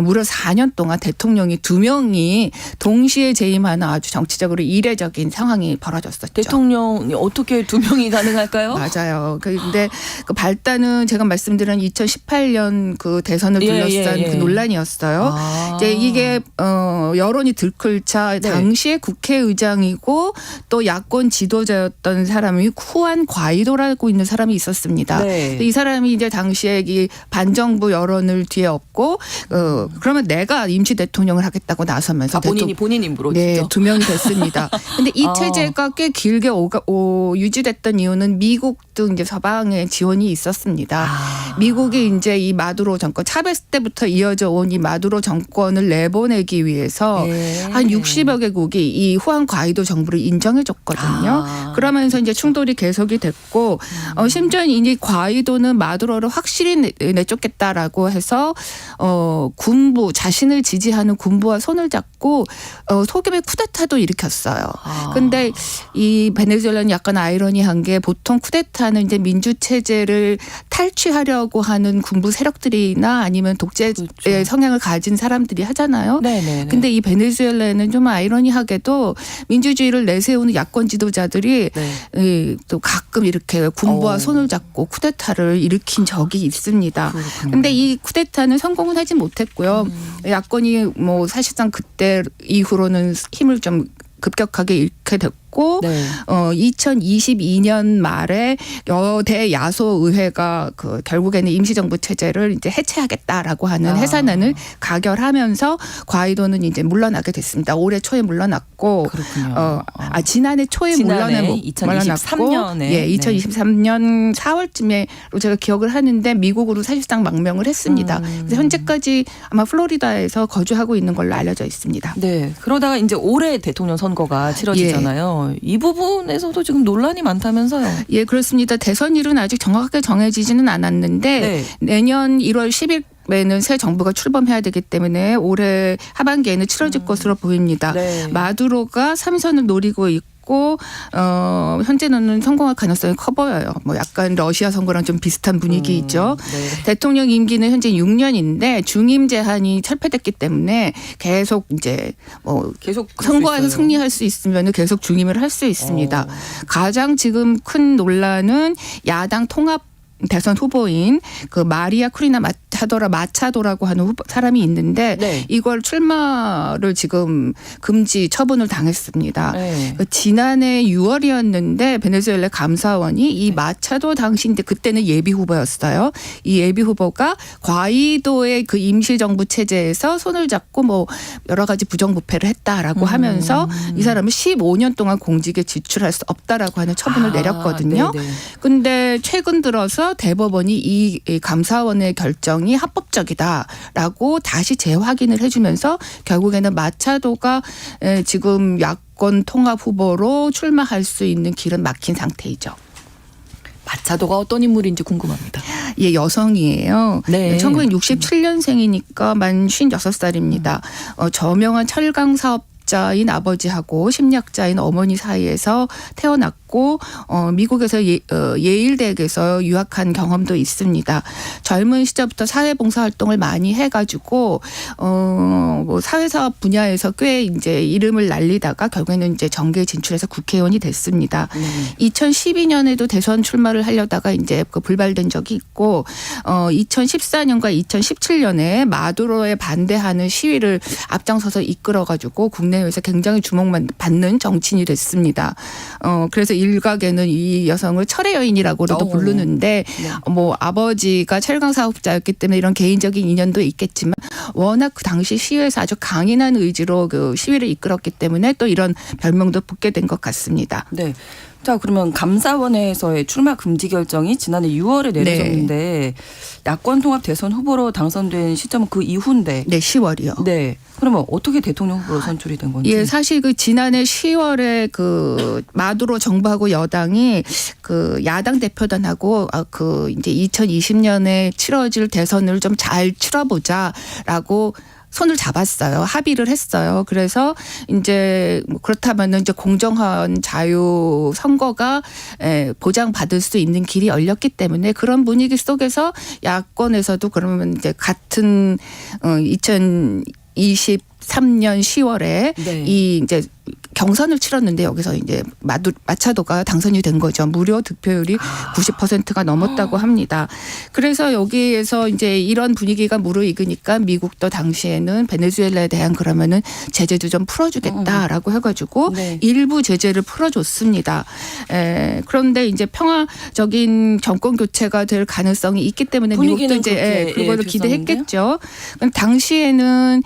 무려 4년 동안 대통령이 2명이 동시에 재임하는 아주 정치적으로 이례적인 상황이 벌어졌었죠. 대통령이 어떻게 2명이 가능할까요? 맞아요. 그런데 그 발단은 제가 말씀드린 2018년 그 대선을 둘러싼 그 논란이었어요. 이제 이게 여론이 들끓자 당시에 국회의장이고 또 야권 지도자였던 사람이 후안 과이도라고 있는 사람이 있었습니다. 네. 이 사람이 이제 당시에 이 반정부 여론을 뒤에 업고 그러면 내가 임시 대통령을 하겠다고 나서면서 본인 임무로 네, 진짜. 2명이 됐습니다. 근데 이 체제가 꽤 길게 유지됐던 이유는 미국 등 이제 서방의 지원이 있었습니다. 미국이 이제 이 마두로 정권 차베스 때부터 이어져 온 이 마두로 정권을 내보내기 위해서 한 60여 개국이 이 후안 과이도 정부를 인정해 줬거든요. 그러면서 이제 충돌이 계속이 됐고 심지어 이 과이도는 마두로를 확실히 내쫓겠다라고 해서 군부 자신을 지지하는 군부와 손을 잡고 소규모의 쿠데타도 일으켰어요. 근데 이 베네수엘라는 약간 아이러니한 게 보통 쿠데타는 이제 민주 체제를 탈취하려고 하는 군부 세력들이나 아니면 독재의 그렇죠. 성향을 가진 사람들이 하잖아요. 네네. 근데 이 베네수엘라에는 좀 아이러니하게도 민주주의를 내세우는 야권 지도자들이 또 가끔 이렇게 군부와 손을 잡고 쿠데타를 일으킨 적이 있습니다. 그런데 이 쿠데타는 성공은 하지 못했고요. 야권이 뭐 사실상 그때 이후로는 힘을 좀 급격하게 잃게 됐고 있고 네. 2022년 말에 여대 야소 의회가 그 결국에는 임시정부 체제를 이제 해체하겠다라고 하는 해산안을 가결하면서 과이도는 이제 물러나게 됐습니다. 올해 초에 물러났고 그렇군요. 지난해 초에 지난해 2023년에 예, 2023년 4월쯤에로 제가 기억을 하는데 미국으로 사실상 망명을 했습니다. 그래서 현재까지 아마 플로리다에서 거주하고 있는 걸로 알려져 있습니다. 네. 그러다가 이제 올해 대통령 선거가 치러지잖아요. 이 부분에서도 지금 논란이 많다면서요. 예, 그렇습니다. 대선일은 아직 정확하게 정해지지는 않았는데 네. 내년 1월 10일 에는 새 정부가 출범해야 되기 때문에 올해 하반기에는 치러질 것으로 보입니다. 네. 마두로가 3선을 노리고 있고 현재는 성공할 가능성이 커 보여요. 뭐 약간 러시아 선거랑 좀 비슷한 분위기이죠. 네. 대통령 임기는 현재 6년인데 중임 제한이 철폐됐기 때문에 계속 이제 뭐 계속 선거에서 승리할 수 있으면 계속 중임을 할 수 있습니다. 가장 지금 큰 논란은 야당 통합 대선 후보인 그 마리아 쿠리나 마차도라고 하는 사람이 있는데 네. 이걸 출마를 지금 금지 처분을 당했습니다. 네. 지난해 6월이었는데 베네수엘라 감사원이 이 마차도 당시인데 그때는 예비 후보였어요. 이 예비 후보가 과이도의 그 임시정부 체제에서 손을 잡고 뭐 여러 가지 부정부패를 했다라고 하면서 이 사람은 15년 동안 공직에 지출할 수 없다라고 하는 처분을 내렸거든요. 네네. 근데 최근 들어서 대법원이 이 감사원의 결정이 합법적이다라고 다시 재확인을 해주면서 결국에는 마차도가 지금 야권 통합 후보로 출마할 수 있는 길은 막힌 상태이죠. 마차도가 어떤 인물인지 궁금합니다. 예, 여성이에요. 네. 1967년생이니까 만 56살입니다. 저명한 철강 사업자인 아버지하고 심리학자인 어머니 사이에서 태어났고 미국에서 예일대학에서 유학한 경험도 있습니다. 젊은 시절부터 사회봉사 활동을 많이 해가지고 뭐 사회사업 분야에서 꽤 이제 이름을 날리다가 결국에는 이제 정계에 진출해서 국회의원이 됐습니다. 2012년에도 대선 출마를 하려다가 이제 그 불발된 적이 있고 2014년과 2017년에 마두로에 반대하는 시위를 앞장서서 이끌어가지고 국내에서 굉장히 주목받는 정치인이 됐습니다. 그래서 일각에는 이 여성을 철의 여인이라고도 부르는데 뭐 아버지가 철강 사업자였기 때문에 이런 개인적인 인연도 있겠지만 워낙 그 당시 시위에서 아주 강인한 의지로 그 시위를 이끌었기 때문에 또 이런 별명도 붙게 된 것 같습니다. 네. 자, 그러면 감사원에서의 출마 금지 결정이 지난해 6월에 내려졌는데 야권 통합 대선 후보로 당선된 시점은 그 이후인데. 네, 10월이요. 네. 그러면 어떻게 대통령 후보로 선출이 된 건지. 예, 사실 그 지난해 10월에 그 마두로 정부하고 여당이 그 야당 대표단하고 그 이제 2020년에 치러질 대선을 좀 잘 치러보자라고 손을 잡았어요. 합의를 했어요. 그래서 이제 그렇다면 이제 공정한 자유 선거가 보장받을 수 있는 길이 열렸기 때문에 그런 분위기 속에서 야권에서도 그러면 이제 같은 2023년 10월에 네. 이 이제 경선을 치렀는데 여기서 이제 마차도가 당선이 된 거죠. 무려 득표율이 90%가 넘었다고 합니다. 그래서 여기에서 이제 이런 분위기가 무르익으니까 미국도 당시에는 베네수엘라에 대한 그러면은 제재도 좀 풀어주겠다라고 해가지고 네. 일부 제재를 풀어줬습니다. 그런데 이제 평화적인 정권 교체가 될 가능성이 있기 때문에 미국도 이제 그거를 기대했겠죠. 당시에는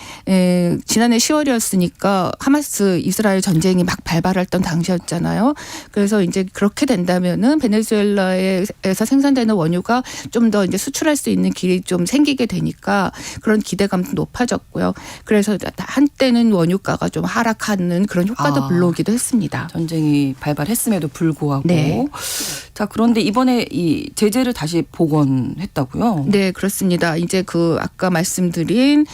지난해 10월이었으니까 하마스 이스라엘 전쟁이 막 발발했던 당시였잖아요. 그래서 이제 그렇게 된다면은 베네수엘라에서 생산되는 원유가 좀 더 이제 수출할 수 있는 길이 좀 생기게 되니까 그런 기대감도 높아졌고요. 그래서 한때는 원유가가 좀 하락하는 그런 효과도 불러오기도 했습니다. 전쟁이 발발했음에도 불구하고. 네. 자, 그런데 이번에 이 제재를 다시 복원했다고요? 네, 그렇습니다. 이제 그 아까 말씀드린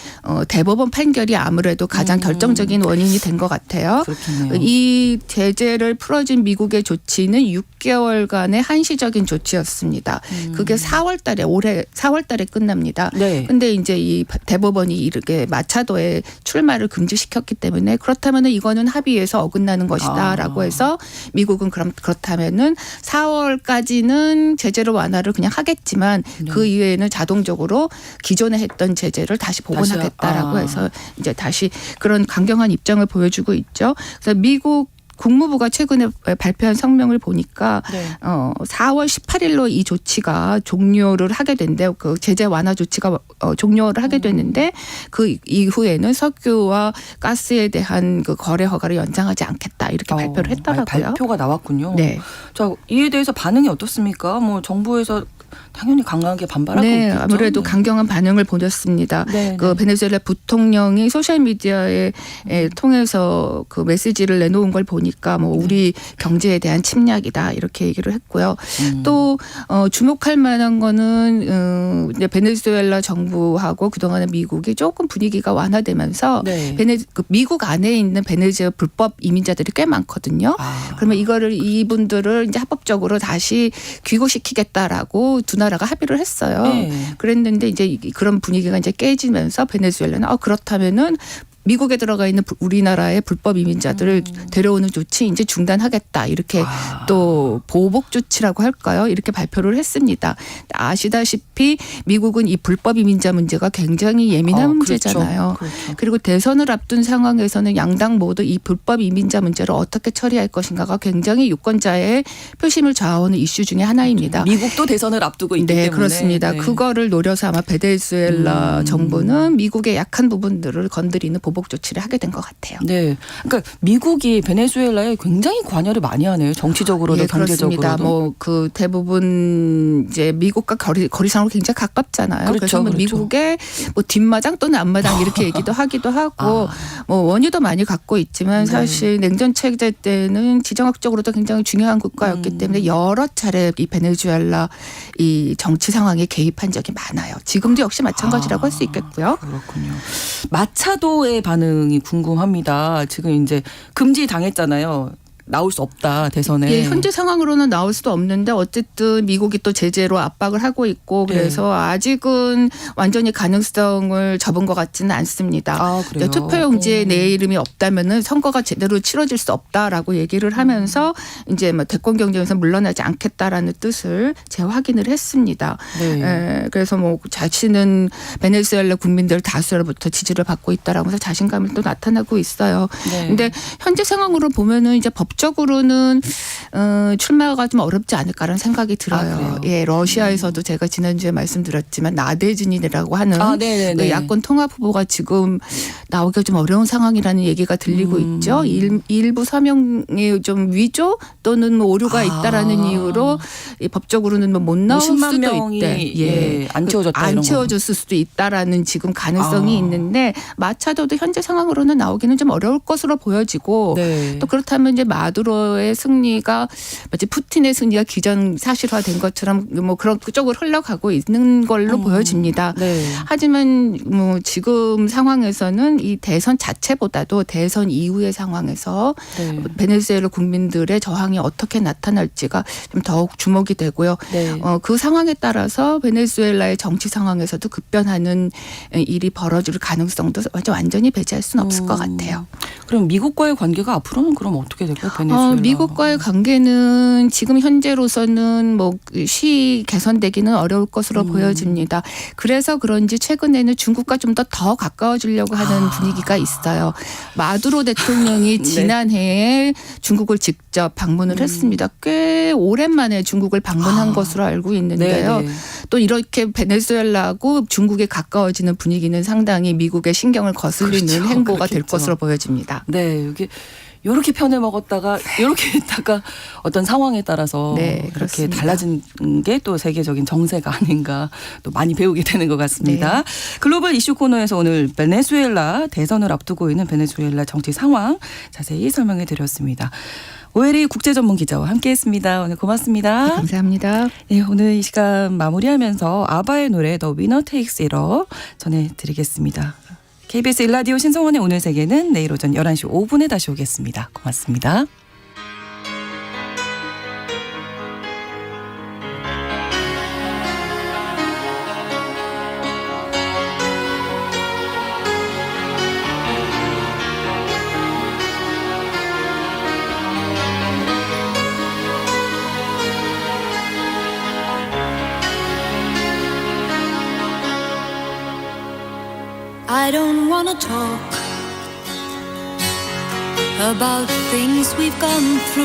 대법원 판결이 아무래도 가장 결정적인 원인이 된 것 같아요. 그렇겠네요. 이 제재를 풀어준 미국의 조치는 6개월간의 한시적인 조치였습니다. 그게 4월 달에 올해 4월 달에 끝납니다. 네. 근데 이제 이 대법원이 이렇게 마차도의 출마를 금지시켰기 때문에 그렇다면은 이거는 합의에서 어긋나는 것이다라고 해서 미국은 그렇다면은 4월까지는 제재를 완화를 그냥 하겠지만 그 이외에는 자동적으로 기존에 했던 제재를 다시 복원하겠다라고 해서 이제 다시 그런 강경한 입장을 보여주고 있죠. 그래서 미국 국무부가 최근에 발표한 성명을 보니까 네. 4월 18일로 이 조치가 종료를 하게 된대요. 그 제재 완화 조치가 종료를 하게 됐는데 그 이후에는 석유와 가스에 대한 그 거래 허가를 연장하지 않겠다 이렇게 발표를 했더라고요. 발표가 나왔군요. 네. 자, 이에 대해서 반응이 어떻습니까? 뭐 정부에서 당연히 강하게 반발하고 네, 있겠죠. 아무래도 네. 강경한 반응을 보냈습니다. 네, 그 네. 베네수엘라 부통령이 소셜 미디어에 통해서 그 메시지를 내놓은 걸 보니까 뭐 우리 경제에 대한 침략이다 이렇게 얘기를 했고요. 또 주목할 만한 거는 이제 베네수엘라 정부하고 그동안에 미국이 조금 분위기가 완화되면서 네. 그 미국 안에 있는 베네수엘라 불법 이민자들이 꽤 많거든요. 그러면 이분들을 이제 합법적으로 다시 귀국시키겠다라고 두 나라가 합의를 했어요. 네. 그랬는데 이제 그런 분위기가 이제 깨지면서 베네수엘라는 그렇다면은 미국에 들어가 있는 우리나라의 불법 이민자들을 데려오는 조치 이제 중단하겠다 이렇게 또 보복 조치라고 할까요? 이렇게 발표를 했습니다. 아시다시피 미국은 이 불법 이민자 문제가 굉장히 예민한 문제잖아요. 그렇죠. 그리고 대선을 앞둔 상황에서는 양당 모두 이 불법 이민자 문제를 어떻게 처리할 것인가가 굉장히 유권자의 표심을 좌우하는 이슈 중에 하나입니다. 미국도 대선을 앞두고 있기 네, 때문에. 그렇습니다. 네. 그거를 노려서 아마 베네수엘라 정부는 미국의 약한 부분들을 건드리는 보복 조치를 하게 된 것 같아요. 네, 그러니까 미국이 베네수엘라에 굉장히 관여를 많이 하네요. 정치적으로도 예, 경제적으로도. 그렇습니다. 뭐 그 대부분 이제 미국과 거리상으로 굉장히 가깝잖아요. 그렇죠, 그래서 뭐 그렇죠. 미국의 뭐 뒷마당 또는 앞마당 이렇게 얘기도 하기도 하고 뭐 원유도 많이 갖고 있지만 네. 사실 냉전 체제 때는 지정학적으로도 굉장히 중요한 국가였기 때문에 여러 차례 이 베네수엘라 이 정치 상황에 개입한 적이 많아요. 지금도 역시 마찬가지라고 할 수 있겠고요. 그렇군요. 마차도의 반응이 궁금합니다. 지금 이제 금지 당했잖아요. 나올 수 없다 대선에. 예, 현재 상황으로는 나올 수도 없는데 어쨌든 미국이 또 제재로 압박을 하고 있고 그래서 아직은 완전히 가능성을 접은 것 같지는 않습니다. 그래요? 투표용지에 내 이름이 없다면은 선거가 제대로 치러질 수 없다라고 얘기를 하면서 이제 뭐 대권 경쟁에서 물러나지 않겠다라는 뜻을 재확인을 했습니다. 네. 그래서 뭐 자신은 베네수엘라 국민들 다수로부터 지지를 받고 있다라고 해서 자신감을 또 나타나고 있어요. 네. 근데 현재 상황으로 보면은 이제 법적으로는 출마가 좀 어렵지 않을까라는 생각이 들어요. 예, 러시아에서도 제가 지난주에 말씀드렸지만 나데진이라고 하는 그 야권 통합 후보가 지금 나오기가 좀 어려운 상황이라는 얘기가 들리고 있죠. 일부 서명의 좀 위조 또는 뭐 오류가 있다라는 이유로 법적으로는 뭐 못 나올 수도 있대. 예, 안 채워졌다. 안 채워졌을 수도 있다라는 지금 가능성이 있는데 마차도도 현재 상황으로는 나오기는 좀 어려울 것으로 보여지고 네. 또 그렇다면 이제 마두로의 승리가 마치 푸틴의 승리가 기정사실화된 것처럼 뭐 그런 쪽으로 흘러가고 있는 걸로 보여집니다. 네. 하지만 뭐 지금 상황에서는 이 대선 자체보다도 대선 이후의 상황에서 네. 베네수엘라 국민들의 저항이 어떻게 나타날지가 좀 더욱 주목이 되고요. 네. 그 상황에 따라서 베네수엘라의 정치 상황에서도 급변하는 일이 벌어질 가능성도 완전히 배제할 수는 없을 것 같아요. 그럼 미국과의 관계가 앞으로는 그럼 어떻게 될까요? 베네수엘라. 미국과의 관계는 지금 현재로서는 뭐 개선되기는 어려울 것으로 보여집니다. 그래서 그런지 최근에는 중국과 좀 더 가까워지려고 하는 분위기가 있어요. 마두로 대통령이 지난해에 중국을 직접 방문을 했습니다. 꽤 오랜만에 중국을 방문한 것으로 알고 있는데요. 네. 또 이렇게 베네수엘라하고 중국에 가까워지는 분위기는 상당히 미국의 신경을 거슬리는 그렇죠. 행보가 될 그렇겠죠. 것으로 보여집니다. 네, 여기 요렇게 편을 먹었다가 요렇게 했다가 어떤 상황에 따라서 네, 이렇게 그렇습니다. 달라진 게 또 세계적인 정세가 아닌가 또 많이 배우게 되는 것 같습니다. 네. 글로벌 이슈 코너에서 오늘 베네수엘라 대선을 앞두고 있는 베네수엘라 정치 상황 자세히 설명해 드렸습니다. 오혜리 국제전문기자와 함께했습니다. 오늘 고맙습니다. 네, 감사합니다. 네, 오늘 이 시간 마무리하면서 아바의 노래 The Winner Takes It All 전해드리겠습니다. KBS 1라디오 신성원의 오늘 세계는 내일 오전 11시 5분에 다시 오겠습니다. 고맙습니다. I don't wanna talk. about things we've gone through.